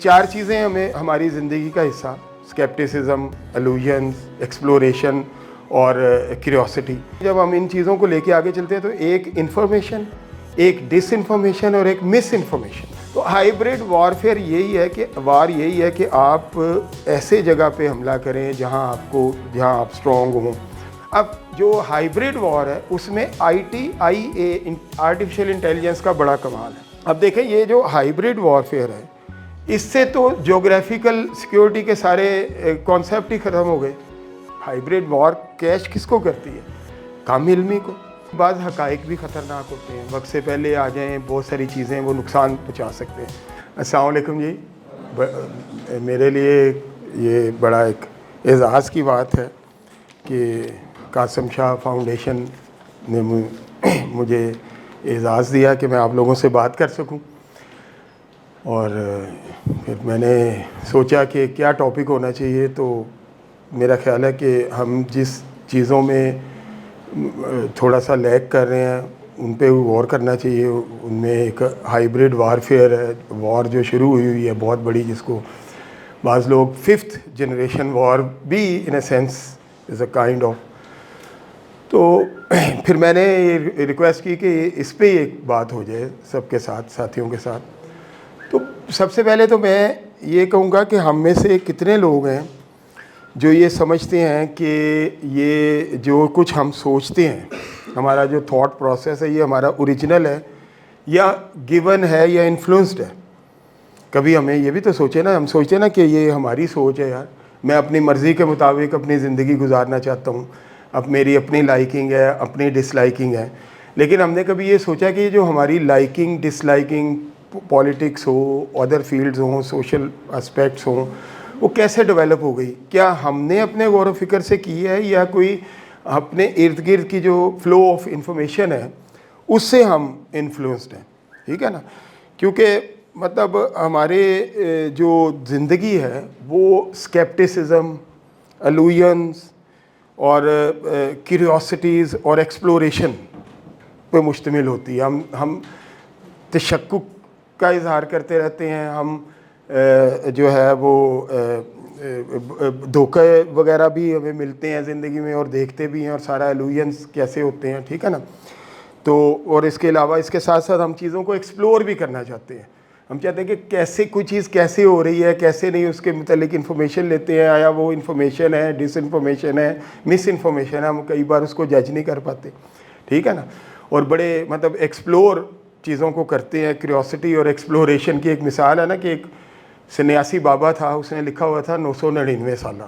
4 چیزیں ہمیں ہماری زندگی کا حصہ، اسکیپٹسزم، الوژنس، ایکسپلوریشن اور کیوریوسٹی. جب ہم ان چیزوں کو لے کے آگے چلتے ہیں تو ایک انفارمیشن، ایک ڈس انفارمیشن اور ایک مس انفارمیشن. تو ہائیبرڈ وارفیئر یہی ہے کہ آپ ایسے جگہ پہ حملہ کریں جہاں آپ اسٹرانگ ہوں. اب جو ہائیبرڈ وار ہے اس میں آئی آرٹیفیشیل انٹیلیجنس کا بڑا کمال ہے. اب دیکھیں یہ جو ہائیبرڈ وارفیئر ہے اس سے تو جیوگرافیکل سیکیورٹی کے سارے کانسیپٹ ہی ختم ہو گئے. ہائیبرڈ وار کیش کس کو کرتی ہے؟ کم علمی کو. بعض حقائق بھی خطرناک ہوتے ہیں، وقت سے پہلے آ جائیں، بہت ساری چیزیں وہ نقصان پہنچا سکتے ہیں. السلام علیکم جی. میرے لیے یہ بڑا ایک اعزاز کی بات ہے کہ قاسم شاہ فاؤنڈیشن نے مجھے اعزاز دیا کہ میں آپ لوگوں سے بات کر سکوں. اور پھر میں نے سوچا کہ کیا ٹاپک ہونا چاہیے، تو میرا خیال ہے کہ ہم جس چیزوں میں تھوڑا سا لیک کر رہے ہیں ان پہ غور کرنا چاہیے. ان میں ایک ہائیبرڈ وارفیئر ہے، وار جو شروع ہوئی ہے بہت بڑی، جس کو بعض لوگ 5th جنریشن وار بھی in a sense is a kind of. تو پھر میں نے یہ ریکویسٹ کی کہ اس پہ ایک بات ہو جائے سب کے ساتھ، ساتھیوں کے ساتھ. تو سب سے پہلے تو میں یہ کہوں گا کہ ہم میں سے کتنے لوگ ہیں جو یہ سمجھتے ہیں کہ یہ جو کچھ ہم سوچتے ہیں، ہمارا جو تھاٹ پروسیس ہے، یہ ہمارا اوریجنل ہے یا گیون ہے یا انفلوئنسڈ ہے. کبھی ہمیں یہ بھی تو سوچے نا، ہم سوچتے ہیں نا کہ یہ ہماری سوچ ہے، یار میں اپنی مرضی کے مطابق اپنی زندگی گزارنا چاہتا ہوں، اب میری اپنی لائکنگ ہے، اپنی ڈس لائکنگ ہے. لیکن ہم نے کبھی یہ سوچا کہ جو ہماری لائکنگ ڈس لائکنگ، پولیٹکس ہو، ادر فیلڈز ہوں، سوشل اسپیکٹس ہوں، وہ کیسے ڈیولپ ہو گئی؟ کیا ہم نے اپنے غور و فکر سے کی ہے یا کوئی اپنے ارد گرد کی جو فلو آف انفارمیشن ہے اس سے ہم انفلوئنسڈ ہیں؟ ٹھیک ہے نا. کیونکہ مطلب ہمارے جو زندگی ہے وہ اسکیپٹسزم، الوژنس اور کیوریوسٹیز اور ایکسپلوریشن پہ مشتمل ہوتی ہے. ہم تشکک کا اظہار کرتے رہتے ہیں، ہم جو ہے وہ دھوکے وغیرہ بھی ہمیں ملتے ہیں زندگی میں اور دیکھتے بھی ہیں، اور سارا الوژنس کیسے ہوتے ہیں. ٹھیک ہے نا. تو اور اس کے علاوہ اس کے ساتھ ساتھ ہم چیزوں کو ایکسپلور بھی کرنا چاہتے ہیں. ہم چاہتے ہیں کہ کیسے کوئی چیز کیسے ہو رہی ہے، کیسے نہیں، اس کے متعلق انفارمیشن لیتے ہیں. آیا وہ انفارمیشن ہے، ڈس انفارمیشن ہے، مس انفارمیشن ہے، ہم کئی بار اس کو جج نہیں کر پاتے. ٹھیک ہے نا. اور بڑے مطلب ایکسپلور چیزوں کو کرتے ہیں. کیوریوسٹی اور ایکسپلوریشن کی ایک مثال ہے نا کہ ایک سنیاسی بابا تھا، اس نے لکھا ہوا تھا 999 سالہ.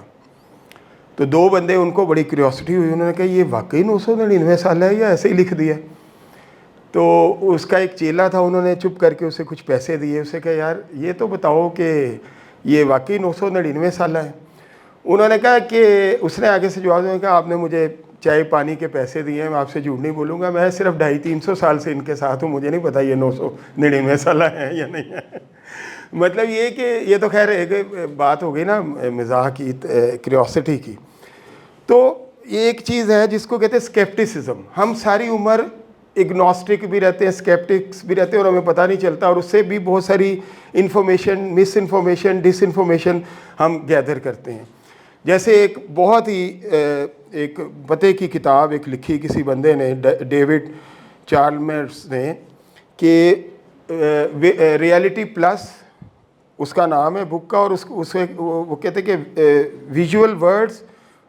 تو 2 بندے، ان کو بڑی کیوریوسٹی ہوئی، انہوں نے کہا یہ واقعی 999 سالہ ہے یا ایسے ہی لکھ دیا؟ تو اس کا ایک چیلا تھا، انہوں نے چپ کر کے اسے کچھ پیسے دیے. اسے کہا یار یہ تو بتاؤ کہ یہ واقعی 999 سالہ ہے. انہوں نے کہا کہ اس نے آگے سے جواب دیا کہ آپ نے مجھے چائے پانی کے پیسے دیے ہیں، میں آپ سے جھوٹ نہیں بولوں گا، میں صرف 250-300 سال سے ان کے ساتھ ہوں، مجھے نہیں پتا یہ 999 سالہ ہے یا نہیں ہے. مطلب یہ کہ یہ تو خیر ایک بات ہو گئی نا مزاح کی، کیوریوسٹی کی. تو یہ ایک چیز ہے جس کو کہتے ہیں اسکیپٹسزم. ہم ساری عمر اگنوسٹک بھی رہتے ہیں، اسکیپٹکس بھی رہتے ہیں، اور ہمیں پتہ نہیں چلتا، اور اس سے بھی بہت ساری انفارمیشن، مس انفارمیشن، ڈس انفارمیشن ہم گیدر کرتے ہیں. جیسے ایک بہت ہی ایک پتے کی کتاب ایک لکھی کسی بندے نے، ڈیوڈ چالمرس نے، کہ ریئلٹی پلس اس کا نام ہے بک کا، اور اس وہ کہتے ہیں کہ visual words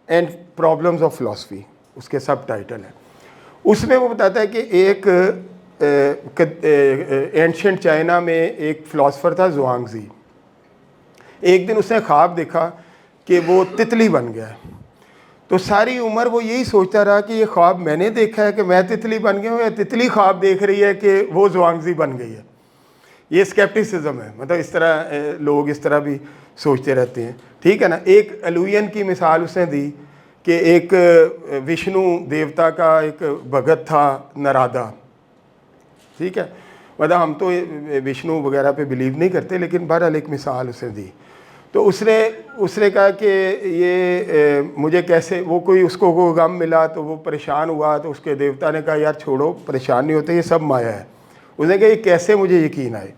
and problems of philosophy اس کے سب ٹائٹل ہے. اس میں وہ بتاتا ہے کہ ایک اینشنٹ چائنا میں ایک فلاسفر تھا زوانگزی. ایک دن اس نے خواب دیکھا کہ وہ تتلی بن گیا. تو ساری عمر وہ یہی سوچتا رہا کہ یہ خواب میں نے دیکھا ہے کہ میں تتلی بن گیا ہوں، یا تتلی خواب دیکھ رہی ہے کہ وہ زوانگزی بن گئی ہے. یہ اسکیپٹسزم ہے. مطلب اس طرح لوگ اس طرح بھی سوچتے رہتے ہیں. ٹھیک ہے نا. ایک الوین کی مثال اس نے دی کہ ایک وشنو دیوتا کا ایک بھگت تھا نرادا. ٹھیک ہے. مطلب ہم تو وشنو وغیرہ پہ بلیو نہیں کرتے، لیکن بہرحال ایک مثال اس نے دی. تو اس نے کہا کہ یہ مجھے کیسے، وہ کوئی اس کو غم ملا تو وہ پریشان ہوا، تو اس کے دیوتا نے کہا یار چھوڑو، پریشان نہیں ہوتے، یہ سب مایا ہے. اس نے کہا یہ کیسے مجھے یقین آئے؟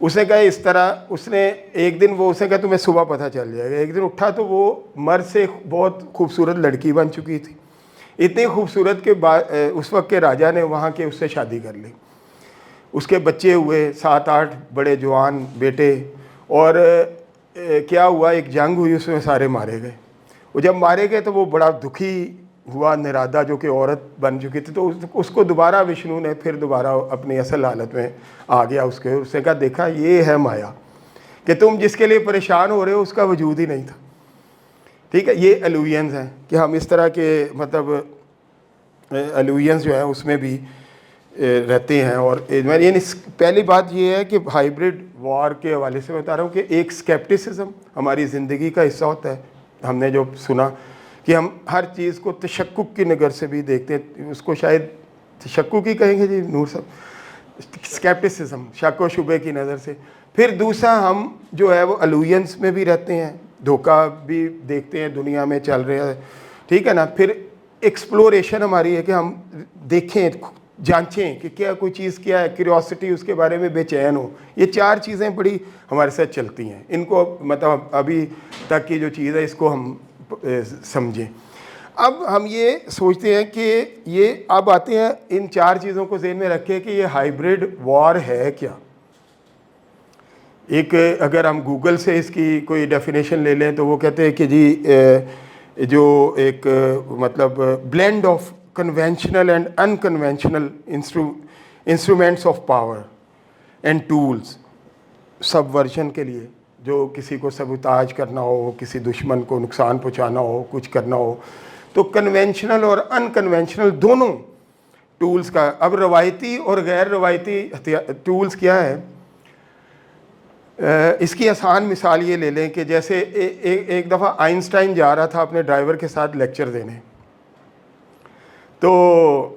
उसने कहा इस तरह, उसने एक दिन वो उसने कहा तुम्हें सुबह पता चल जाएगा। एक दिन उठा तो वो मर्द से बहुत खूबसूरत लड़की बन चुकी थी, इतनी खूबसूरत के बाद उस वक्त के राजा ने वहाँ के उससे शादी कर ली। उसके बच्चे हुए 7-8 बड़े जवान बेटे, और क्या हुआ, एक जंग हुई, उसमें सारे मारे गए। वो जब मारे गए तो वो बड़ा दुखी हुआ, निरादा जो कि औरत बन चुकी थी, तो उसको दोबारा विष्णु ने फिर दोबारा अपनी असल हालत में आ गया उसने कहा देखा ये है माया, कि तुम जिसके लिए परेशान हो रहे हो उसका वजूद ही नहीं था। ठीक है, ये एलुवियंस हैं कि हम इस तरह के मतलब एलुवियंस जो है उसमें भी रहते हैं। और यानी पहली बात ये है कि हाइब्रिड वॉर के हवाले से बता रहा हूँ कि एक स्केप्टिसिज्म हमारी ज़िंदगी का हिस्सा होता है। हमने जो सुना कि हम हर चीज़ को तशक्कुक की नज़र से भी देखते हैं, उसको शायद तशक्कुक ही कहेंगे जी नूर साहब, स्केप्टिसिज्म, शक व शुबे की नज़र से। फिर दूसरा, हम जो है वो अलूयंस में भी रहते हैं, धोखा भी देखते हैं दुनिया में चल रहा है, ठीक है ना। फिर एक्सप्लोरेशन हमारी है कि हम देखें, जांचें कि क्या कोई चीज़ क्या है, क्यूरियोसिटी, उसके बारे में बेचैन हो। ये 4 चीज़ें बड़ी हमारे साथ चलती हैं। इनको मतलब अभी तक की जो चीज़ है इसको हम समझें। अब हम ये सोचते हैं कि ये अब आते हैं इन 4 चीज़ों को ज़हन में रखें कि ये हाइब्रिड वॉर है क्या। एक अगर हम गूगल से इसकी कोई डेफिनेशन ले लें तो वो कहते हैं कि जी जो एक मतलब blend of conventional and unconventional instruments of power and tools subversion के लिए, जो किसी को सबूताज करना हो, किसी दुश्मन को नुकसान पहुंचाना हो, कुछ करना हो, तो कन्वेंशनल और अनकन्वेंशनल दोनों टूल्स का। अब रवायती और गैर रवायती टूल्स क्या है, इसकी आसान मिसाल ये ले लें कि जैसे एक दफ़ा आइंस्टाइन जा रहा था अपने ड्राइवर के साथ लेक्चर देने, तो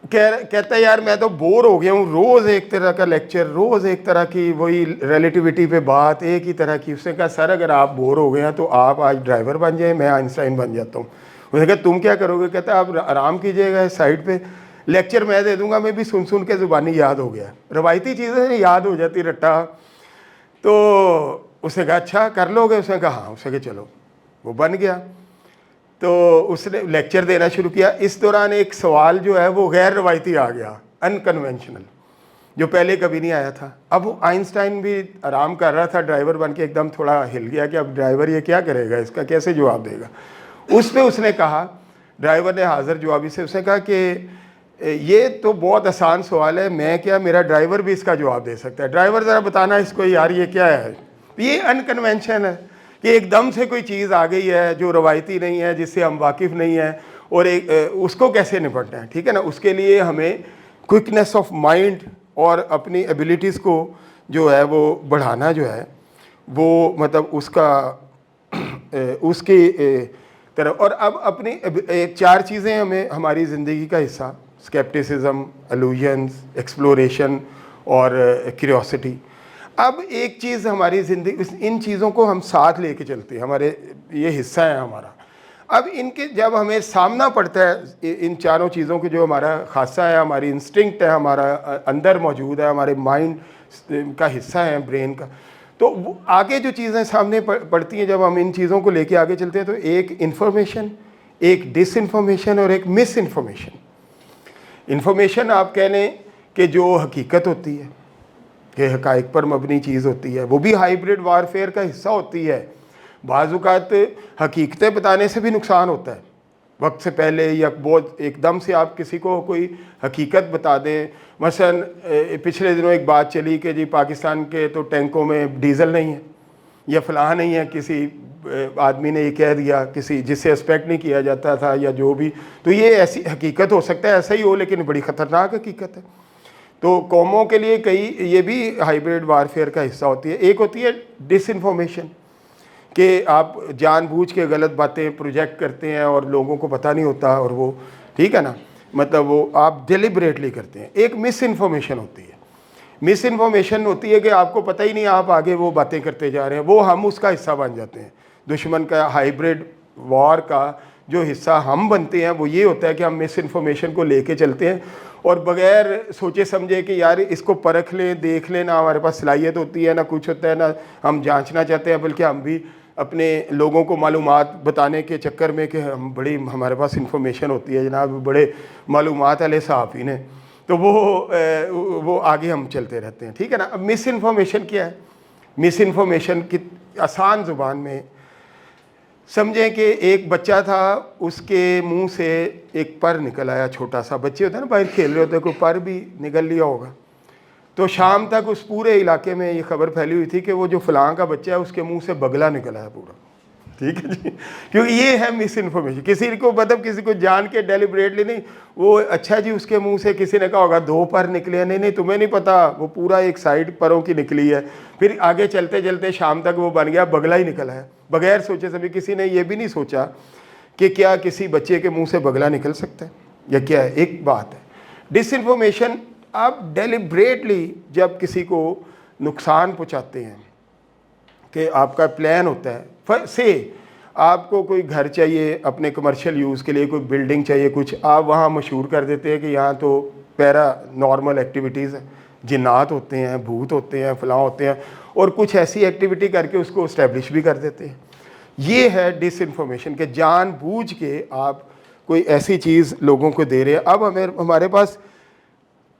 कहता है यार मैं तो बोर हो गया हूँ, रोज़ एक तरह का लेक्चर, रोज़ एक तरह की वही रिलेटिविटी पे बात एक ही तरह की। उसने कहा सर अगर आप बोर हो गए हैं तो आप आज ड्राइवर बन जाए, मैं आइंस्टाइन बन जाता हूँ। उसने कहा तुम क्या करोगे? कहता है आप आराम कीजिएगा साइड पे, लेक्चर मैं दे दूंगा, मैं भी सुन सुन के ज़ुबानी याद हो गया। रवायती चीज़ें याद हो जाती रट्टा। तो उसने कहा अच्छा कर लोगे? उसने कहा हाँ। उसने कहा चलो, वो बन गया। तो उसने लेक्चर देना शुरू किया। इस दौरान एक सवाल जो है वो गैर रवायती आ गया, अनकन्वेंशनल, जो पहले कभी नहीं आया था। अब आइंस्टाइन भी आराम कर रहा था ड्राइवर बन के, एकदम थोड़ा हिल गया कि अब ड्राइवर ये क्या करेगा, इसका कैसे जवाब देगा। उस पर उसने कहा, ड्राइवर ने हाजिर जवाबी से उसने कहा कि ये तो बहुत आसान सवाल है, मैं क्या, मेरा ड्राइवर भी इसका जवाब दे सकता है। ड्राइवर ज़रा बताना इसको यार ये क्या है। ये अनकन्वेंशन है कि एकदम से कोई चीज़ आ गई है जो रवायती नहीं है, जिससे हम वाकिफ़ नहीं हैं, और उसको कैसे निपटना है, ठीक है ना। उसके लिए हमें क्विकनेस ऑफ माइंड और अपनी एबिलिटीज़ को जो है वो बढ़ाना जो है वो मतलब उसका उसकी तरफ। और अब अपनी 4 चीज़ें हमें हमारी ज़िंदगी का हिस्सा, स्केप्टिसिज्म, एलुजन्स, एक्सप्लोरेशन और क्यूरियोसिटी। अब एक चीज़ हमारी ज़िंदगी, इन चीज़ों को हम साथ लेके चलते हैं, हमारे ये हिस्सा है हमारा। अब इनके जब हमें सामना पड़ता है इन चारों चीज़ों के, जो हमारा खासा है, हमारी इंस्टिंक्ट है, हमारा अंदर मौजूद है, हमारे माइंड का हिस्सा है, ब्रेन का, तो आगे जो चीज़ें सामने पड़ती हैं जब हम इन चीज़ों को लेके आगे चलते हैं, तो एक इन्फॉर्मेशन, एक डिसइंफॉर्मेशन और एक मिस इन्फॉर्मेशन। इन्फॉर्मेशन आप कह लें कि जो हकीकत होती है, कि हक़ाइक़ पर मबनी चीज़ होती है, वो भी हाइब्रिड वारफेयर का हिस्सा होती है। बाज़ औक़ात हकीकतें बताने से भी नुकसान होता है, वक्त से पहले या बहुत एकदम से आप किसी को कोई हकीकत बता दें। मसलन पिछले दिनों एक बात चली कि जी पाकिस्तान के तो टैंकों में डीज़ल नहीं है या फ़लाँ नहीं है, किसी आदमी ने ये कह दिया, किसी जिससे एक्सपेक्ट नहीं किया जाता था या जो भी, तो ये ऐसी हकीकत हो सकता है, ऐसा ही हो, लेकिन बड़ी ख़तरनाक हकीकत है। तो कौमों के लिए कई ये भी हाइब्रिड वारफेयर का हिस्सा होती है। एक होती है डिसइंफॉर्मेशन, कि आप जानबूझ के गलत बातें प्रोजेक्ट करते हैं और लोगों को पता नहीं होता, और वो ठीक है ना, मतलब वो आप डिलिबरेटली करते हैं। एक मिस इन्फॉर्मेशन होती है। मिस इन्फॉर्मेशन होती है कि आपको पता ही नहीं, आप आगे वो बातें करते जा रहे हैं, वो हम उसका हिस्सा बन जाते हैं। दुश्मन का हाइब्रिड वॉर का जो हिस्सा हम बनते हैं वो ये होता है कि हम मिस इन्फॉर्मेशन को लेके चलते हैं اور بغیر سوچے سمجھے کہ یار اس کو پرکھ لیں دیکھ لیں، نہ ہمارے پاس صلاحیت ہوتی ہے نہ کچھ ہوتا ہے، نہ ہم جانچنا چاہتے ہیں، بلکہ ہم بھی اپنے لوگوں کو معلومات بتانے کے چکر میں کہ ہمارے پاس انفارمیشن ہوتی ہے جناب، بڑے معلومات والے صحافی نے، تو وہ آگے ہم چلتے رہتے ہیں، ٹھیک ہے نا۔ اب مس انفارمیشن کیا ہے؟ مس انفارمیشن کی آسان زبان میں سمجھیں کہ ایک بچہ تھا، اس کے منہ سے ایک پر نکل آیا، چھوٹا سا، بچے ہوتے ہیں نا باہر کھیل رہے ہوتے ہیں، کوئی پر بھی نکل لیا ہوگا، تو شام تک اس پورے علاقے میں یہ خبر پھیلی ہوئی تھی کہ وہ جو فلاں کا بچہ ہے اس کے منہ سے بگلا نکلا ہے پورا، ٹھیک ہے جی، کیونکہ یہ ہے مس انفارمیشن۔ کسی کو مطلب کسی کو جان کے ڈیلیبریٹلی نہیں، وہ اچھا جی اس کے منہ سے کسی نے کہا ہوگا 2 پر نکلے ہیں، نہیں تمہیں نہیں پتا، وہ پورا ایک سائڈ پروں کی نکلی ہے، پھر آگے چلتے چلتے شام تک وہ بن گیا بگلا ہی نکلا ہے، بغیر سوچے سمجھے۔ کسی نے یہ بھی نہیں سوچا کہ کیا کسی بچے کے منہ سے بگلا نکل سکتا ہے یا کیا ہے۔ ایک بات ہے ڈس انفارمیشن، آپ ڈیلیبریٹلی جب کسی کو نقصان پہنچاتے ہیں کہ آپ کا پلان ہوتا ہے، آپ کو کوئی گھر چاہیے اپنے کمرشل یوز کے لیے، کوئی بلڈنگ چاہیے، کچھ آپ وہاں مشہور کر دیتے ہیں کہ یہاں تو پیرا نارمل ایکٹیویٹیز ہیں، جنات ہوتے ہیں، بھوت ہوتے ہیں، فلاں ہوتے ہیں، اور کچھ ایسی ایکٹیویٹی کر کے اس کو اسٹیبلش بھی کر دیتے ہیں۔ یہ ہے ڈس انفارمیشن کہ جان بوجھ کے آپ کوئی ایسی چیز لوگوں کو دے رہے ہیں۔ اب ہمارے پاس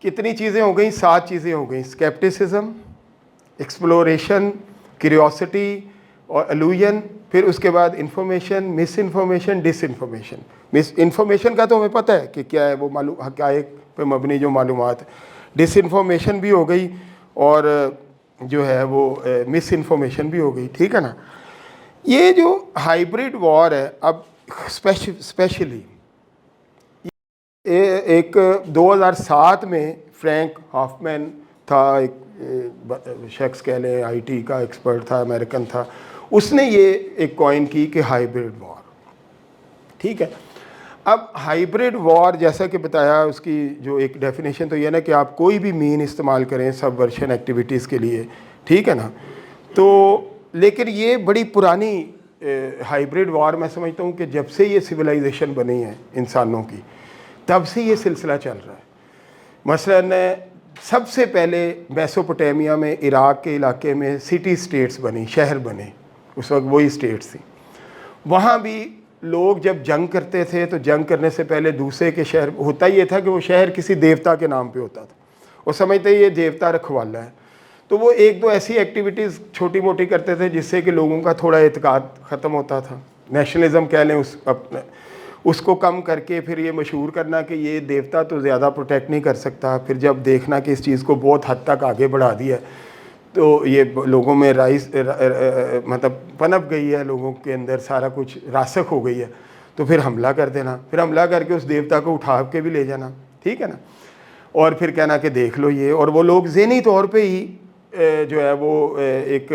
کتنی چیزیں ہو گئیں؟ 7 چیزیں ہو گئیں: اسکیپٹسزم، ایکسپلوریشن، کیوریوسٹی اور الوژن، پھر اس کے بعد انفارمیشن، مس انفارمیشن، ڈس انفارمیشن۔ مس انفارمیشن کا تو ہمیں پتہ ہے کہ کیا ہے، وہ حقائق پہ مبنی جو معلومات ہے۔ ڈس انفارمیشن بھی ہو گئی اور جو ہے وہ مس انفارمیشن بھی ہو گئی، ٹھیک ہے نا۔ یہ جو ہائیبریڈ وار ہے، اب اسپیشلی ایک 2007 میں فرینک ہافمین تھا، ایک شخص کہہ لیں، آئی ٹی کا ایکسپرٹ تھا، امریکن تھا، اس نے یہ ایک کوائن کی کہ ہائیبریڈ وار، ٹھیک ہے۔ اب ہائیبریڈ وار جیسا کہ بتایا، اس کی جو ایک ڈیفینیشن تو یہ نا کہ آپ کوئی بھی مین استعمال کریں سب ورشن ایکٹیویٹیز کے لیے، ٹھیک ہے نا۔ تو لیکن یہ بڑی پرانی ہائیبریڈ وار میں سمجھتا ہوں کہ جب سے یہ سویلائزیشن بنی ہے انسانوں کی، تب سے یہ سلسلہ چل رہا ہے۔ مثلاً سب سے پہلے میسوپوٹیمیا میں، عراق کے علاقے میں سٹی سٹیٹس بنی، شہر بنے، اس وقت وہی سٹیٹس تھیں۔ وہاں بھی لوگ جب جنگ کرتے تھے تو جنگ کرنے سے پہلے دوسرے کے شہر، ہوتا یہ تھا کہ وہ شہر کسی دیوتا کے نام پہ ہوتا تھا، وہ سمجھتے یہ دیوتا رکھوالا ہے، تو وہ ایک دو ایسی ایکٹیویٹیز چھوٹی موٹی کرتے تھے جس سے کہ لوگوں کا تھوڑا اعتقاد ختم ہوتا تھا، نیشنلزم کہہ لیں اس کو کم کر کے پھر یہ مشہور کرنا کہ یہ دیوتا تو زیادہ پروٹیکٹ نہیں کر سکتا۔ پھر جب دیکھنا کہ اس چیز کو بہت حد تک آگے بڑھا دیا تو یہ لوگوں میں مطلب پنپ گئی ہے، لوگوں کے اندر سارا کچھ راسخ ہو گئی ہے، تو پھر حملہ کر دینا، پھر حملہ کر کے اس دیوتا کو اٹھا کے بھی لے جانا، ٹھیک ہے نا، اور پھر کہنا کہ دیکھ لو یہ، اور وہ لوگ ذہنی طور پہ ہی جو ہے وہ ایک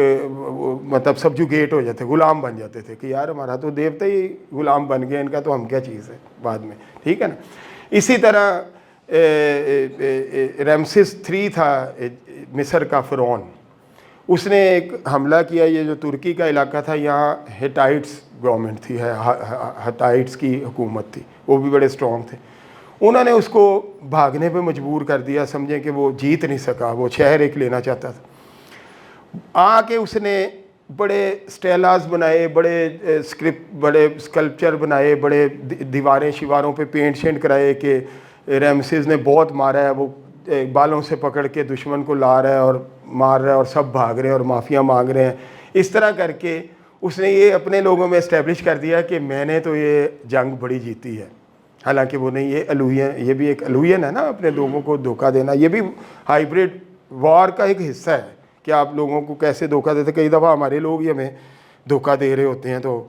مطلب سبجوگیٹ ہو جاتے، غلام بن جاتے تھے کہ یار ہمارا تو دیوتا ہی غلام بن گیا، ان کا تو ہم کیا چیز ہے بعد میں، ٹھیک ہے نا۔ اسی طرح رمسیس 3 تھا مصر کا فرعون، اس نے ایک حملہ کیا، یہ جو ترکی کا علاقہ تھا، یہاں ہٹائٹس گورنمنٹ تھی، ہٹائٹس کی حکومت تھی، وہ بھی بڑے اسٹرانگ تھے، انہوں نے اس کو بھاگنے پہ مجبور کر دیا، سمجھیں کہ وہ جیت نہیں سکا، وہ شہر ایک لینا چاہتا تھا۔ آ کے اس نے بڑے سٹیلاز بنائے، بڑے بڑے اسکلپچر بنائے، بڑے دیواریں شیواروں پہ پینٹ شینٹ کرائے کہ ریمسیس نے بہت مارا ہے، وہ بالوں سے پکڑ کے دشمن کو لا رہا ہے اور مار رہا ہے اور سب بھاگ رہے ہیں اور معافیاں مانگ رہے ہیں۔ اس طرح کر کے اس نے یہ اپنے لوگوں میں اسٹیبلش کر دیا کہ میں نے تو یہ جنگ بڑی جیتی ہے، حالانکہ وہ نہیں، یہ الوژن، یہ بھی ایک الوژن ہے نا، اپنے لوگوں کو دھوکہ دینا، یہ بھی ہائیبریڈ وار کا ایک حصہ ہے کہ آپ لوگوں کو کیسے دھوکہ دیتے۔ کئی دفعہ ہمارے لوگ ہی ہمیں دھوکہ دے رہے ہوتے ہیں۔ تو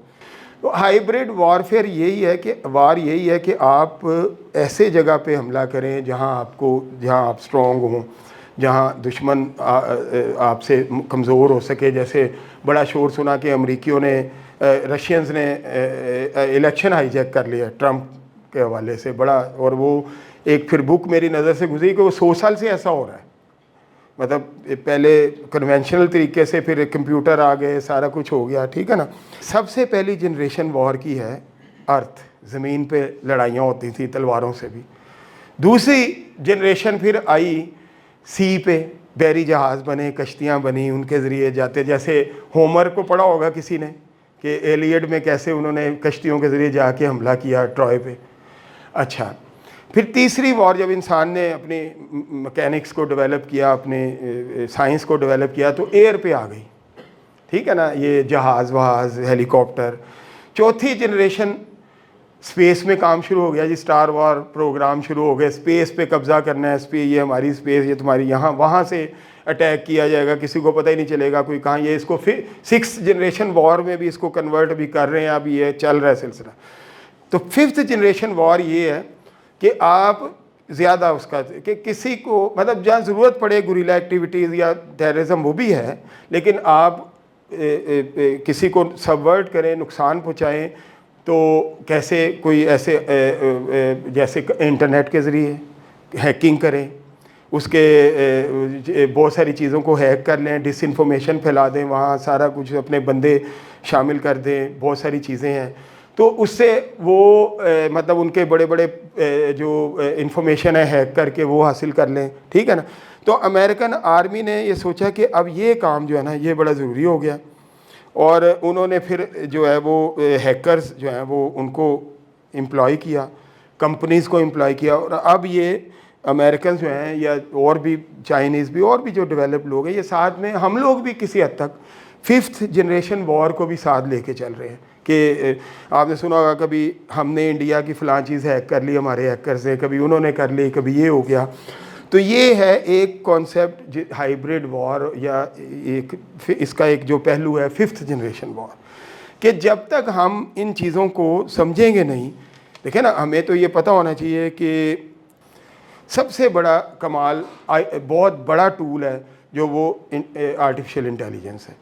ہائیبریڈ وارفیئر یہی ہے کہ آپ ایسے جگہ پہ حملہ کریں جہاں آپ اسٹرانگ ہوں، جہاں دشمن آپ سے کمزور ہو سکے۔ جیسے بڑا شور سنا کہ امریکیوں نے، رشینز نے الیکشن ہائی جیک کر لیا ٹرمپ کے حوالے سے، بڑا، اور وہ ایک پھر بک میری نظر سے گزری کہ وہ 100 سال سے ایسا ہو رہا ہے، مطلب پہلے کنونشنل طریقے سے، پھر کمپیوٹر آ گئے، سارا کچھ ہو گیا، ٹھیک ہے نا۔ سب سے پہلی جنریشن وار کی ہے ارتھ، زمین پہ لڑائیاں ہوتی تھیں تلواروں سے بھی۔ दूसरी जनरेशन फिर आई सी पे, बहरी जहाज़ बने, कश्तियाँ बनी, उनके ज़रिए जाते, जैसे होमर को पढ़ा होगा किसी ने कि एलियड में कैसे उन्होंने कश्तियों के ज़रिए जाके हमला किया ट्रॉय पे। अच्छा, फिर तीसरी वॉर जब इंसान ने अपनी मैकेनिक्स को डेवलप किया, अपने साइंस को डेवलप किया, तो एयर पे आ गई, ठीक है ना, ये जहाज़ वहाज़ हेलीकॉप्टर। चौथी जनरेशन स्पेस में काम शुरू हो गया जी, स्टार वॉर प्रोग्राम शुरू हो गए, स्पेस पे कब्ज़ा करना है, स्पेस ये हमारी स्पेस, ये तुम्हारी, यहाँ वहाँ से अटैक किया जाएगा, किसी को पता ही नहीं चलेगा कोई कहाँ। ये इसको फिर 6th जनरेशन वॉर में भी इसको कन्वर्ट भी कर रहे हैं, अभी ये चल रहा है सिलसिला। तो 5th जनरेशन वॉर ये है कि आप ज़्यादा उसका कि किसी को मतलब जहाँ ज़रूरत पड़े गुरिल्ला एक्टिविटीज़ या टेररिज्म वो भी है, लेकिन आप किसी को सबवर्ट करें, नुकसान पहुँचाएँ, तो कैसे कोई ऐसे जैसे इंटरनेट के ज़रिए हैकिंग करें, उसके बहुत सारी चीज़ों को हैक कर लें, डिसइंफॉर्मेशन फैला दें, वहाँ सारा कुछ अपने बंदे शामिल कर दें, बहुत सारी चीज़ें हैं। तो उससे वो मतलब उनके बड़े बड़े जो इंफॉर्मेशन है हैक करके वो हासिल कर लें, ठीक है ना। तो अमेरिकन आर्मी ने ये सोचा कि अब ये काम जो है ना ये बड़ा ज़रूरी हो गया, और उन्होंने फिर जो है वो हैकर्स जो हैं वो उनको एम्प्लॉय किया, कंपनीज़ को एम्प्लॉय किया। और अब ये अमेरिकन जो हैं या और भी चाइनीज़ भी और भी जो डेवलप लोग हैं, ये साथ में हम लोग भी किसी हद तक 5th जनरेशन वॉर को भी साथ लेके चल रहे हैं। कि आपने सुना होगा कभी हमने इंडिया की फ़लाँ चीज़ हैक कर ली हमारे हैकर्स ने, कभी उन्होंने कर ली, कभी ये हो गया। तो ये है एक कॉन्सेप्ट हाइब्रिड वॉर, या एक इसका एक जो पहलू है 5th जनरेशन वॉर, कि जब तक हम इन चीज़ों को समझेंगे नहीं, देखें ना, हमें तो ये पता होना चाहिए कि सबसे बड़ा कमाल बहुत बड़ा टूल है जो वो आर्टिफिशियल इंटेलिजेंस है।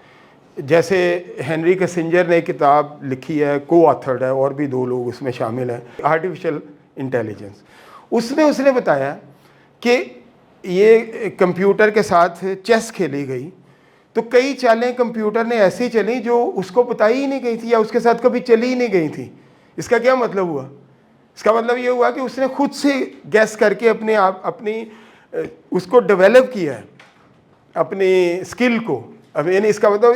जैसे हेनरी किसिंजर ने किताब लिखी है, को ऑथर्ड है, और भी 2 लोग उसमें शामिल हैं, आर्टिफिशियल इंटेलिजेंस। उसने बताया कि ये कंप्यूटर के साथ चेस खेली गई, तो कई चालें कंप्यूटर ने ऐसी चली जो उसको बताई ही नहीं गई थी या उसके साथ कभी चली ही नहीं गई थी। इसका क्या मतलब हुआ? इसका मतलब ये हुआ कि उसने खुद से गैस करके अपने आप अपनी उसको डेवलप किया है, अपनी स्किल को। अब यानी इसका मतलब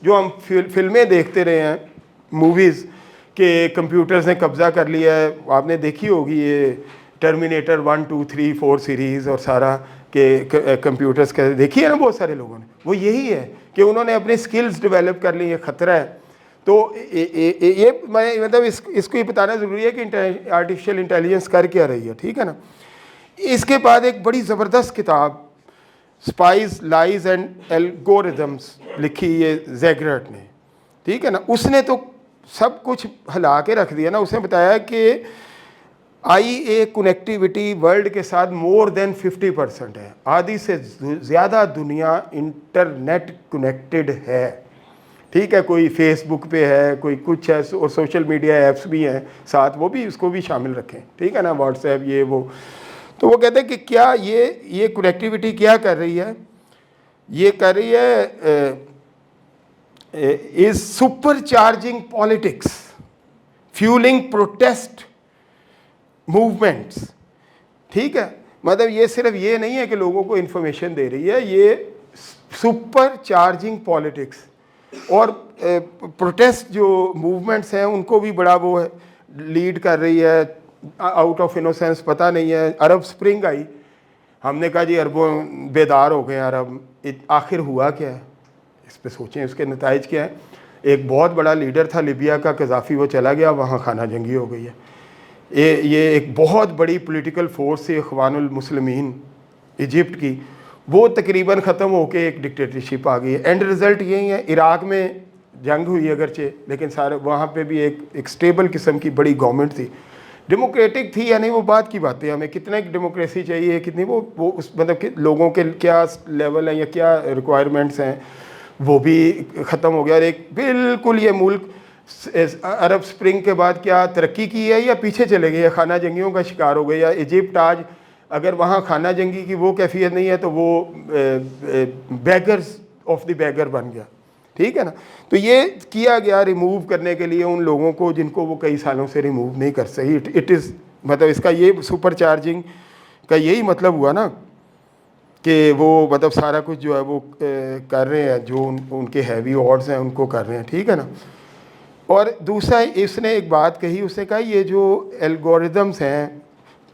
जो हम फिल्में देखते रहे हैं, मूवीज़ के कंप्यूटर्स ने कब्ज़ा कर लिया है, आपने देखी होगी ये टर्मिनेटर 1, 2, 3, 4 सीरीज़ और सारा के कंप्यूटर्स का देखी है ना बहुत सारे लोगों ने। वो यही है कि उन्होंने अपने स्किल्स डेवलप कर ली, ये ख़तरा है। तो ये मैं मतलब इसको ये बताना ज़रूरी है कि आर्टिफिशियल इंटेलिजेंस कर क्या रही है, ठीक है ना। इसके बाद एक बड़ी ज़बरदस्त किताब स्पाइस, लाइज एंड एल्गोरिदम्स लिखी ये ज़ैगरट ने, ठीक है ना। उसने तो सब कुछ हिला के रख दिया ना। उसने बताया कि IA कनेक्टिविटी वर्ल्ड के साथ मोर देन 50% है, आधी से ज़्यादा दुनिया इंटरनेट कनेक्टेड है, ठीक है। कोई फेसबुक पे है, कोई कुछ है, और सोशल मीडिया ऐप्स भी हैं साथ, वो भी उसको भी शामिल रखें, ठीक है ना, व्हाट्सएप ये वो। तो वो कहते हैं कि क्या ये कनेक्टिविटी क्या कर रही है? ये कर रही है is super charging politics, fuelling protest movements, ठीक है। मतलब ये सिर्फ ये नहीं है कि लोगों को इन्फॉर्मेशन दे रही है, ये सुपर चार्जिंग पॉलिटिक्स और प्रोटेस्ट जो मूवमेंट्स हैं उनको भी बड़ा वो है, लीड कर रही है। आउट ऑफ इनोसेंस पता नहीं है, अरब स्प्रिंग आई, हमने कहा जी अरबों बेदार हो गए अरब, आखिर हुआ क्या है? इस पे सोचें, उसके नताइज क्या है। एक बहुत बड़ा लीडर था लिबिया का, कज़ाफ़ी, वो चला गया, वहाँ खाना जंगी हो गई है। ये एक बहुत बड़ी पॉलिटिकल फोर्स थी इख्वानुल मुस्लिमीन इजिप्ट की, वो तकरीबन ख़त्म होके एक डिक्टेटरशिप आ गई है। एंड रिज़ल्ट यही है, इराक़ में जंग हुई अगरचे, लेकिन सारे वहाँ पे भी एक स्टेबल किस्म की बड़ी गवर्नमेंट थी, डेमोक्रेटिक थी या नहीं वो बात की बात है। हमें कितने डेमोक्रेसी चाहिए, कितनी वो उस मतलब कि लोगों के क्या लेवल हैं या क्या रिक्वायरमेंट्स हैं, वो भी ख़त्म हो गया। और एक बिल्कुल ये मुल्क अरब स्प्रिंग के बाद क्या तरक्की की है या पीछे चले गए, या खाना जंगियों का शिकार हो गए। या इजिप्ट आज अगर वहाँ खाना जंगी की वो कैफियत नहीं है तो वो बैगर्स ऑफ द बैगर बन गया, ठीक है ना। तो ये किया गया रिमूव करने के लिए उन लोगों को जिनको वो कई सालों से रिमूव नहीं कर सही। इट इज़ मतलब इसका ये सुपर चार्जिंग کا यही मतलब हुआ ना कि वो मतलब सारा कुछ जो है वो कर रहे हैं, जो उनके हैवी ऑर्ड्स हैं उनको कर रहे हैं, ठीक है ना। और दूसरा इसने एक बात कही, उसने कहा ये जो एल्गोरिदम्स हैं,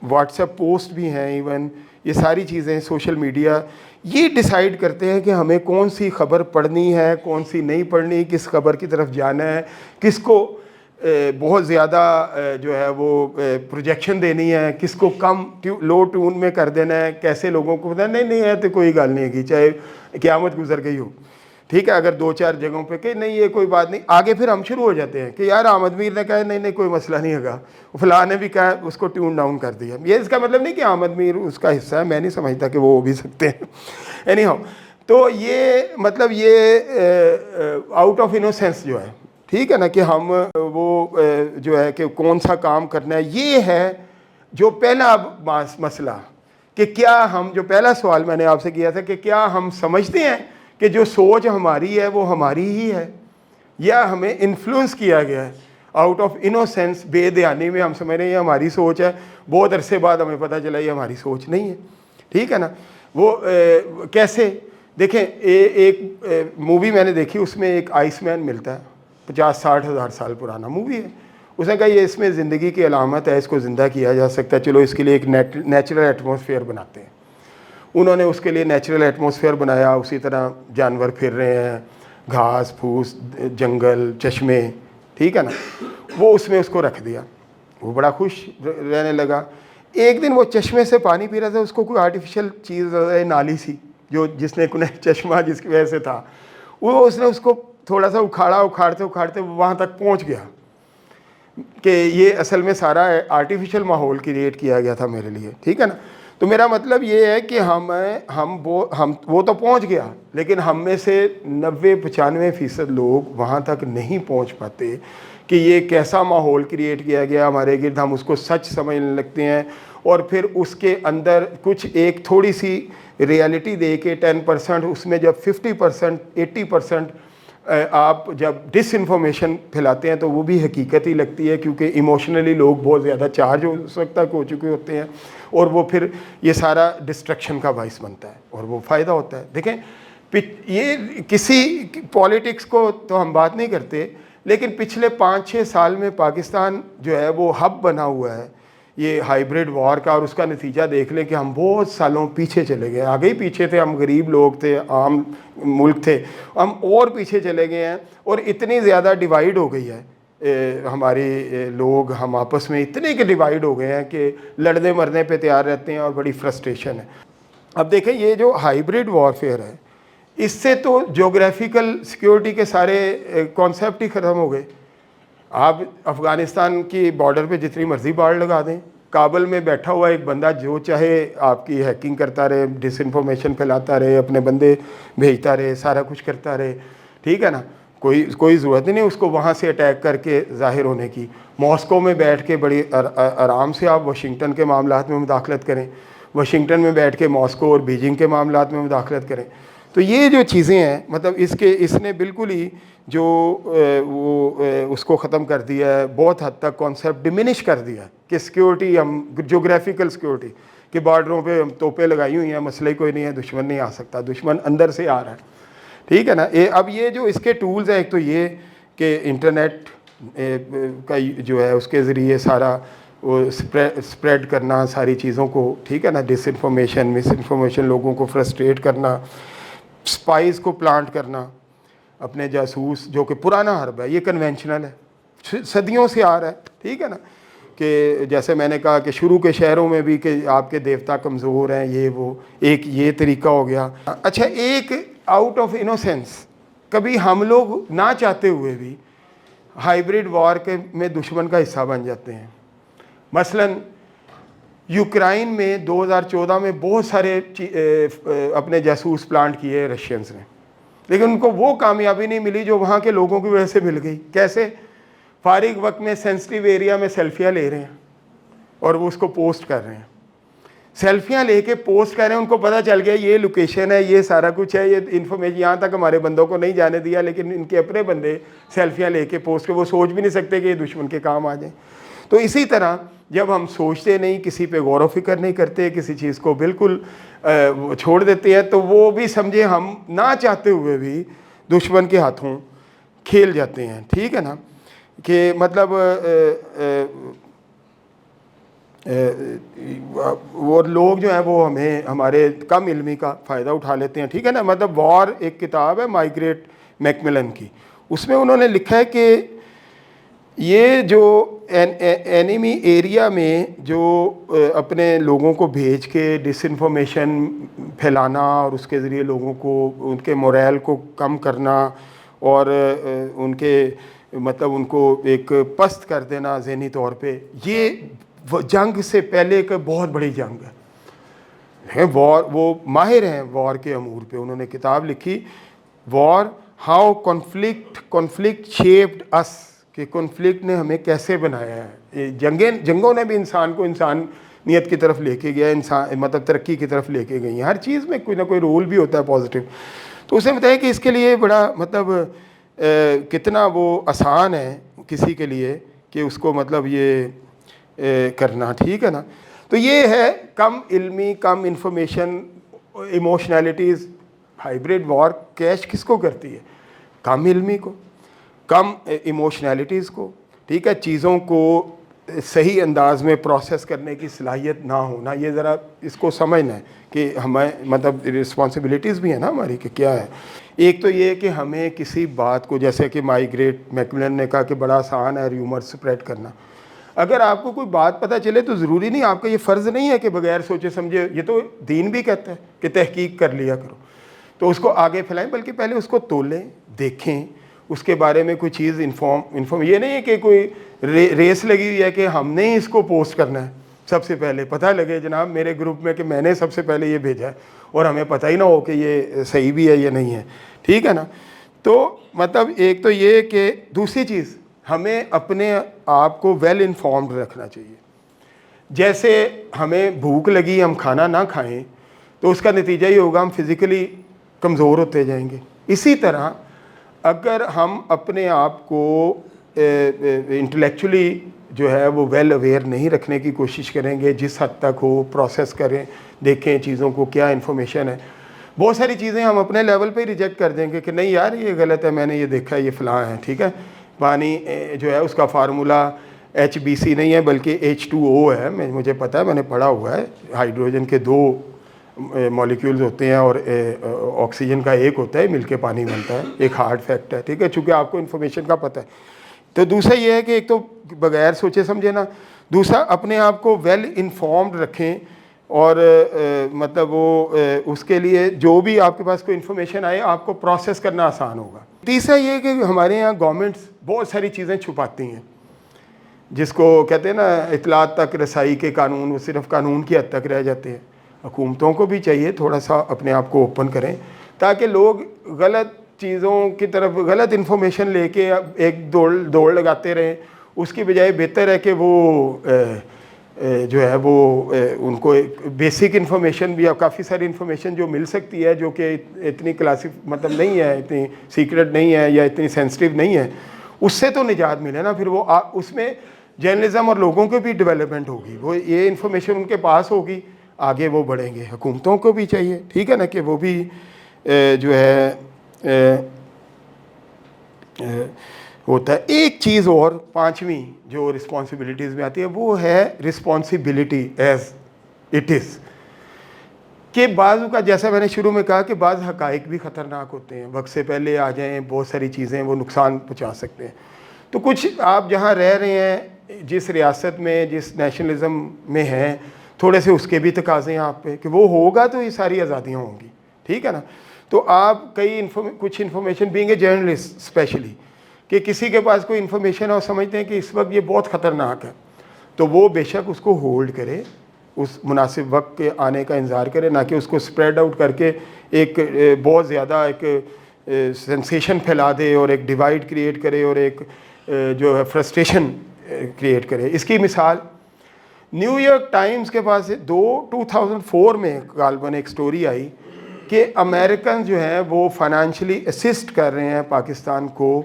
व्हाट्सएप पोस्ट भी हैं, इवन ये सारी चीज़ें, सोशल मीडिया, ये डिसाइड करते हैं कि हमें कौन सी खबर पढ़नी है, कौन सी नहीं पढ़नी, किस खबर की तरफ जाना है, किसको बहुत ज़्यादा जो है वो प्रोजेक्शन देनी है, किसको कम लो ट्यून में कर देना है, कैसे लोगों को पता नहीं है तो कोई गल नहीं है, चाहे क़यामत गुजर गई हो, ठीक है। अगर 2-4 जगहों पे कि नहीं ये कोई बात नहीं, आगे फिर हम शुरू हो जाते हैं कि यार अहमद मीर ने कहा नहीं कोई मसला नहीं होगा, फलां ने भी कहा, उसको ट्यून डाउन कर दिया। ये इसका मतलब नहीं कि अहमद मीर उसका हिस्सा है, मैं नहीं समझता कि वो भी सकते हैं। एनी हाउ, तो ये मतलब ये आउट ऑफ इनोसेंस जो है, ठीक है ना, कि हम वो जो है कि कौन सा काम करना है, ये है जो पहला मसला, कि क्या हम, जो पहला सवाल मैंने आपसे किया था कि क्या हम समझते हैं कि जो सोच हमारी है वो हमारी ही है, या हमें इन्फ्लुएंस किया गया है आउट ऑफ इनोसेंस, बेध्यानी में हम समझ रहे हैं ये हमारी सोच है, बहुत अरसे बाद हमें पता चला ये हमारी सोच नहीं है, ठीक है ना। वो कैसे देखें, एक मूवी मैंने देखी, उसमें एक आइसमैन मिलता है, 50-60 हज़ार साल पुराना मूवी है। उसने कहा ये इसमें ज़िंदगी की अलामत है, इसको ज़िंदा किया जा सकता है, चलो इसके लिए एक नेचुरल एटमॉस्फेयर बनाते हैं। उन्होंने उसके लिए नेचुरल एटमॉस्फेयर बनाया, उसी तरह जानवर फिर रहे हैं, घास फूस, जंगल, चश्मे, ठीक है ना, वो उसमें उसको रख दिया, वो बड़ा खुश रहने लगा। एक दिन वो चश्मे से पानी पी रहा था, उसको कोई आर्टिफिशियल चीज़, नाली सी जो जिसने चश्मा जिसकी वजह से था, वो उसने उसको थोड़ा सा उखाड़ते उखाड़ते वहाँ तक पहुँच गया कि ये असल में सारा आर्टिफिशियल माहौल क्रिएट किया गया था मेरे लिए, ठीक है ना। तो मेरा मतलब ये है कि हम वो तो पहुँच गया, लेकिन हम में से 90-95% लोग वहाँ तक नहीं पहुँच पाते कि ये कैसा माहौल क्रिएट किया गया हमारे गिर्द, हम उसको सच समझने लगते हैं, और फिर उसके अंदर कुछ एक थोड़ी सी रियलिटी दे के 10%, उसमें जब 50%, 80% आप जब डिसइंफॉर्मेशन फैलाते हैं तो वो भी हकीकत ही लगती है, क्योंकि इमोशनली लोग बहुत ज़्यादा चार्ज उस वक्त तक हो चुके होते हैं, और वो फिर ये सारा डिस्ट्रक्शन का बाइस बनता है और वो फ़ायदा होता है। देखें, ये किसी पॉलिटिक्स को तो हम बात नहीं करते, लेकिन पिछले 5-6 साल में पाकिस्तान जो है वो हब बना हुआ है ये हाइब्रिड वॉर का, और उसका नतीजा देख लें कि हम बहुत सालों पीछे चले गए, आगे ही पीछे थे, हम गरीब लोग थे, आम मुल्क थे, हम और पीछे चले गए हैं, और इतनी ज़्यादा डिवाइड हो गई है हमारे लोग, हम आपस में इतने के डिवाइड हो गए हैं कि लड़ने मरने पे तैयार रहते हैं, और बड़ी फ्रस्ट्रेशन है। अब देखें, ये जो हाइब्रिड वॉरफेयर है, इससे तो जोग्राफिकल सिक्योरिटी के सारे कॉन्सेप्ट ही ख़त्म हो गए। आप अफ़गानिस्तान की बॉर्डर पे जितनी मर्ज़ी बाड़ लगा दें, काबुल में बैठा हुआ एक बंदा जो चाहे आपकी हैकिंग करता रहे, डिसइंफॉर्मेशन फैलाता रहे, अपने बंदे भेजता रहे, सारा कुछ करता रहे, ठीक है ना, कोई ज़रूरत ही नहीं उसको वहाँ से अटैक करके ज़ाहिर होने की। मॉस्को में बैठ के बड़ी आराम से आप वाशिंगटन के मामलात में मुदाखलत करें, वाशिंगटन में बैठ के मॉस्को और बीजिंग के मामलात में मुदाखलत करें। तो ये जो चीज़ें हैं, मतलब इसने बिल्कुल ही जो उसको ख़त्म कर दिया है, बहुत हद तक कॉन्सेप्ट डिमिनिश कर दिया है कि सिक्योरिटी, हम जोग्राफिकल सिक्योरिटी के बॉर्डरों पे हम तोपें लगाई हुई हैं, मसला ही कोई नहीं है, दुश्मन नहीं आ सकता, दुश्मन अंदर से आ रहा है, ठीक है ना। अब ये जो इसके टूल्स हैं, एक तो ये कि इंटरनेट का जो है उसके ज़रिए सारा वो स्प्रेड करना सारी चीज़ों को, ठीक है ना, डिसइंफॉर्मेशन, मिसइंफॉर्मेशन, लोगों को फ्रस्ट्रेट करना, स्पाइस को प्लांट करना, अपने जासूस, जो कि पुराना हर्ब है, ये कन्वेंशनल है, सदियों से आ रहा है, ठीक है ना, कि जैसे मैंने कहा कि शुरू के शहरों में भी कि आपके देवता कमज़ोर हैं, ये वो, एक ये तरीका हो गया। अच्छा, एक आउट ऑफ इनोसेंस कभी हम लोग ना चाहते हुए भी हाइब्रिड वॉर के में दुश्मन का हिस्सा बन जाते हैं। मसलन यूक्रेन में 2014 में बहुत सारे अपने जासूस प्लांट किए रशियंस ने, लेकिन उनको वो कामयाबी नहीं मिली जो वहाँ के लोगों की वजह से मिल गई। कैसे? फारिग वक्त में सेंसिटिव एरिया में सेल्फियाँ ले रहे हैं और वो उसको पोस्ट कर रहे हैं, सेल्फियाँ लेके पोस्ट कर रहे हैं, उनको पता चल गया ये लोकेशन है, ये सारा कुछ है, ये इन्फॉर्मेशन यहाँ तक हमारे बंदों को नहीं जाने दिया, लेकिन इनके अपने बंदे सेल्फियाँ लेके पोस्ट कर, वो सोच भी नहीं सकते कि ये दुश्मन के काम आ जाए। تو اسی طرح جب ہم سوچتے نہیں, کسی پہ غور و فکر نہیں کرتے, کسی چیز کو بالکل چھوڑ دیتے ہیں, تو وہ بھی سمجھے ہم نہ چاہتے ہوئے بھی دشمن کے ہاتھوں کھیل جاتے ہیں. ٹھیک ہے نا, کہ مطلب وہ لوگ جو ہیں وہ ہمارے کم علمی کا فائدہ اٹھا لیتے ہیں. ٹھیک ہے نا, مطلب وار ایک کتاب ہے مائگریٹ میکملن کی, اس میں انہوں نے لکھا ہے کہ یہ جو اینیمی ایریا میں جو اپنے لوگوں کو بھیج کے ڈس انفارمیشن پھیلانا اور اس کے ذریعے لوگوں کو ان کے موریل کو کم کرنا اور ان کے مطلب ان کو ایک پست کر دینا ذہنی طور پہ, یہ جنگ سے پہلے ایک بہت بڑی جنگ ہے. وار, وہ ماہر ہیں وار کے امور پہ, انہوں نے کتاب لکھی وار ہاؤ کانفلکٹ شیپڈ اس, کہ کانفلکٹ نے ہمیں کیسے بنایا ہے. جنگوں نے بھی انسان کو انسانیت کی طرف لے کے گیا, انسان مطلب ترقی کی طرف لے کے گئی ہیں. ہر چیز میں کوئی نہ کوئی رول بھی ہوتا ہے پازیٹیو. تو اسے بتایا کہ اس کے لیے بڑا مطلب کتنا وہ آسان ہے کسی کے لیے کہ اس کو مطلب یہ کرنا. ٹھیک ہے نا, تو یہ ہے کم علمی, کم انفارمیشن, ایموشنالٹیز. ہائیبریڈ وار کیش کس کو کرتی ہے؟ کم علمی کو, کم ایموشنالٹیز کو. ٹھیک ہے, چیزوں کو صحیح انداز میں پروسیس کرنے کی صلاحیت نہ ہونا. یہ ذرا اس کو سمجھنا ہے کہ ہمیں مطلب رسپانسبلٹیز بھی ہیں نا ہماری کہ کیا ہے. ایک تو یہ کہ ہمیں کسی بات کو, جیسے کہ مائگریٹ میکملن نے کہا کہ بڑا آسان ہے ریومر سپریڈ کرنا. اگر آپ کو کوئی بات پتہ چلے تو ضروری نہیں, آپ کا یہ فرض نہیں ہے کہ بغیر سوچے سمجھے, یہ تو دین بھی کہتا ہے کہ تحقیق کر لیا کرو, تو اس کو آگے پھیلائیں, بلکہ پہلے اس کو تولیں, دیکھیں, اس کے بارے میں کوئی چیز انفارم. یہ نہیں ہے کہ کوئی ریس لگی ہوئی ہے کہ ہم نے اس کو پوسٹ کرنا ہے سب سے پہلے, پتہ لگے جناب میرے گروپ میں کہ میں نے سب سے پہلے یہ بھیجا ہے اور ہمیں پتہ ہی نہ ہو کہ یہ صحیح بھی ہے یا نہیں ہے. ٹھیک ہے نا, تو مطلب ایک تو یہ کہ دوسری چیز ہمیں اپنے آپ کو ویل انفارمڈ رکھنا چاہیے. جیسے ہمیں بھوک لگی, ہم کھانا نہ کھائیں تو اس کا نتیجہ یہ ہوگا ہم فزیکلی کمزور ہوتے جائیں گے. اسی طرح اگر ہم اپنے آپ کو انٹلیکچولی جو ہے وہ ویل اویئر نہیں رکھنے کی کوشش کریں گے, جس حد تک ہو پروسیس کریں, دیکھیں چیزوں کو کیا انفارمیشن ہے. بہت ساری چیزیں ہم اپنے لیول پہ ہی ریجیکٹ کر دیں گے کہ نہیں یار یہ غلط ہے, میں نے یہ دیکھا ہے, یہ فلاں ہے. ٹھیک ہے, پانی جو ہے اس کا فارمولا HBC نہیں ہے بلکہ H2O ہے. مجھے پتہ ہے, میں نے پڑھا ہوا ہے. ہائیڈروجن کے 2 مالیکیولز ہوتے ہیں اور آکسیجن کا 1 ہوتا ہے, مل کے پانی بنتا ہے. ایک ہارڈ فیکٹ ہے. ٹھیک ہے, چونکہ آپ کو انفارمیشن کا پتہ ہے. تو دوسرا یہ ہے کہ ایک تو بغیر سوچے سمجھے نا, دوسرا اپنے آپ کو ویل انفارمڈ رکھیں اور مطلب وہ اس کے لیے جو بھی آپ کے پاس کوئی انفارمیشن آئے آپ کو پروسیس کرنا آسان ہوگا. تیسرا یہ کہ ہمارے یہاں گورنمنٹس بہت ساری چیزیں چھپاتی ہیں, جس کو کہتے ہیں نا اطلاعات تک رسائی کے قانون, وہ صرف قانون کی حد تک رہ جاتے ہیں. حکومتوں کو بھی چاہیے تھوڑا سا اپنے آپ کو اوپن کریں تاکہ لوگ غلط چیزوں کی طرف, غلط انفارمیشن لے کے ایک دوڑ لگاتے رہیں. اس کی بجائے بہتر ہے کہ وہ جو ہے وہ ان کو بیسک انفارمیشن بھی, کافی ساری انفارمیشن جو مل سکتی ہے جو کہ اتنی مطلب نہیں ہے, اتنی سیکرٹ نہیں ہے یا اتنی سینسٹیو نہیں ہے, اس سے تو نجات ملے نا. پھر وہ اس میں جرنلزم اور لوگوں کو بھی ڈیولپمنٹ ہوگی, وہ یہ انفارمیشن ان کے پاس ہوگی, آگے وہ بڑھیں گے. حکومتوں کو بھی چاہیے, ٹھیک ہے نا, کہ وہ بھی جو ہے ہوتا ہے. ایک چیز اور 5ویں جو رسپانسبلٹیز میں آتی ہے وہ ہے رسپانسبلٹی ایز اٹ از, کہ بعض کا, جیسا میں نے شروع میں کہا کہ بعض حقائق بھی خطرناک ہوتے ہیں, وقت سے پہلے آ جائیں, بہت ساری چیزیں وہ نقصان پہنچا سکتے ہیں. تو کچھ آپ جہاں رہ رہے ہیں, جس ریاست میں, جس نیشنلزم میں ہیں, تھوڑے سے اس کے بھی تقاضے ہیں آپ پہ کہ وہ ہوگا تو یہ ساری آزادیاں ہوں گی. ٹھیک ہے نا, تو آپ کچھ information being a journalist especially, کہ کسی کے پاس کوئی انفارمیشن ہے اور سمجھتے ہیں کہ اس وقت یہ بہت خطرناک ہے, تو وہ بے شک اس کو ہولڈ کرے, اس مناسب وقت کے آنے کا انتظار کرے, نہ کہ اس کو اسپریڈ آؤٹ کر کے ایک بہت زیادہ ایک سینسیشن پھیلا دے اور ایک ڈیوائڈ کریٹ کرے اور ایک جو ہے فرسٹریشن کریٹ کرے. اس کی مثال نیو یارک ٹائمز کے پاس 2004 میں غالباً ایک سٹوری آئی کہ امریکن جو ہیں وہ فائنینشلی اسسٹ کر رہے ہیں پاکستان کو,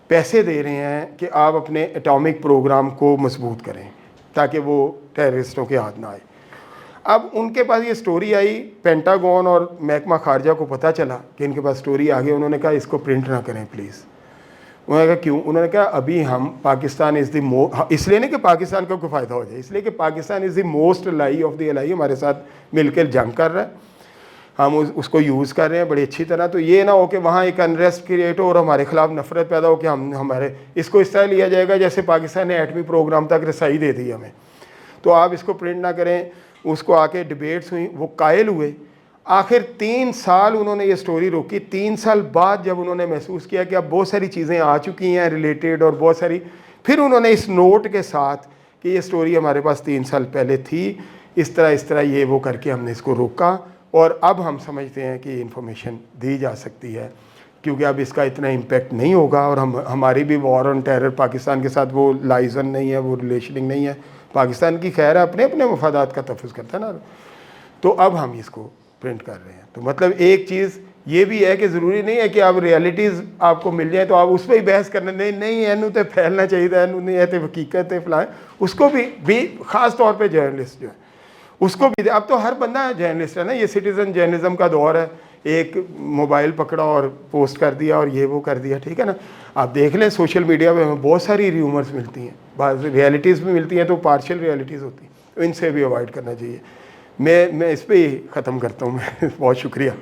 پیسے دے رہے ہیں کہ آپ اپنے ایٹامک پروگرام کو مضبوط کریں. ताकि वो टेररिस्टों के हाथ ना आए. अब उनके पास ये स्टोरी आई, पेंटागन और महकमा खारजा को पता चला कि इनके पास स्टोरी आ गई. उन्होंने कहा इसको प्रिंट ना करें प्लीज़. उन्होंने कहा क्यों? उन्होंने कहा अभी हम पाकिस्तान इज़ द इसलिए नहीं कि पाकिस्तान का कोई फ़ायदा हो जाए, इसलिए कि Pakistan is the most lie of the ally, हमारे साथ मिलकर जंग कर रहा है, हम उसको यूज़ कर रहे हैं बड़ी अच्छी तरह. तो ये ना हो कि वहाँ एक अनरेस्ट क्रिएट हो और हमारे खिलाफ नफरत पैदा हो कि हमारे इसको इस तरह लिया जाएगा जैसे पाकिस्तान ने एटमी प्रोग्राम तक रसाई दे दी हमें, तो आप इसको प्रिंट ना करें. उसको आके डिबेट्स हुई, वो कायल हुए. आखिर 3 साल उन्होंने ये स्टोरी रोकी. 3 साल बाद जब उन्होंने महसूस किया कि अब बहुत सारी चीज़ें आ चुकी हैं रिलेटेड और बहुत सारी, फिर उन्होंने इस नोट के साथ कि ये स्टोरी हमारे पास 3 साल पहले थी, इस तरह ये वो करके हमने इसको रोका और अब हम समझते हैं कि इन्फॉर्मेशन दी जा सकती है क्योंकि अब इसका इतना इम्पेक्ट नहीं होगा और हमारी भी वॉर ऑन टेरर पाकिस्तान के साथ वो लाइजन नहीं है, वो रिलेशनिंग नहीं है. पाकिस्तान की खैर अपने अपने मफादात का तहफ़्फ़ुज़ करता है ना. तो अब हम इसको प्रिंट कर रहे हैं. तो मतलब एक चीज़ ये भी है कि ज़रूरी नहीं है कि आप रियलिटीज़ आपको मिल जाए तो आप उस पर ही बहस करना, नहीं एनू तो फैलना चाहिए, एनू नहीं है तो हकीकत है फलाएँ. उसको भी ख़ास तौर पे जर्नलिस्ट जो है उसको भी, अब तो हर बंदा जर्नलिस्ट है ना. ये सिटीज़न जर्नलिज्म का दौर है, एक मोबाइल पकड़ा और पोस्ट कर दिया और ये वो कर दिया, ठीक है ना. आप देख लें सोशल मीडिया पे हमें बहुत सारी र्यूमर्स मिलती हैं, बाद रियलिटीज़ भी मिलती हैं तो पार्शियल रियलिटीज़ होती हैं, तो इनसे भी अवॉइड करना चाहिए. मैं इस पर ही ख़त्म करता हूँ मैं. बहुत शुक्रिया.